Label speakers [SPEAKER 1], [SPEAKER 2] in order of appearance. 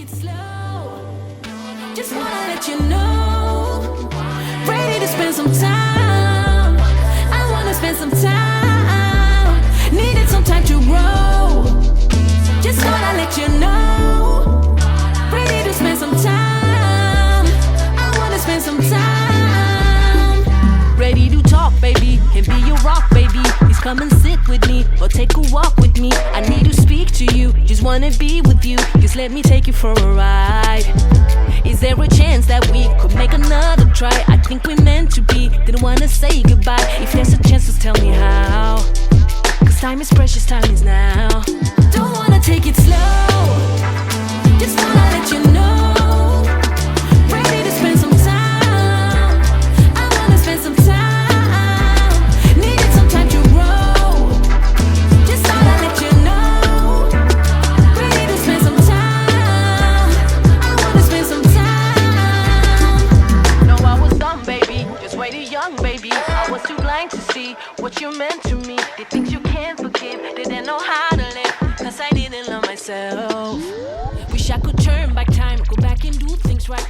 [SPEAKER 1] it slow. Just wanna let you know. Ready to spend some time. I wanna spend some time. Needed some time to grow. Just wanna let you know. Ready to spend some time. I wanna spend some time.
[SPEAKER 2] Ready to talk, baby, can be your rock, baby. Please come and sit with me, or take a walk with me. I need to speak to you, just wanna be with you. Just let me take you for a ride. Is there a chance that we could make another try? I think we're meant to be, didn't wanna say goodbye. If there's a chance, just tell me how. Cause time is precious, time is now.
[SPEAKER 1] Don't wanna take it slow. Just wanna let you know. Ready to spend some time. I wanna spend some time. Needed some time to grow. Just wanna let you know. Ready to spend some time. I wanna spend some time.
[SPEAKER 2] No, I was dumb, baby, just way too young, baby. I was too blind to see what you meant to me. The things you can't forgive, didn't know how to live, cause I didn't love myself. Wish I could turn back time, go back and do things right.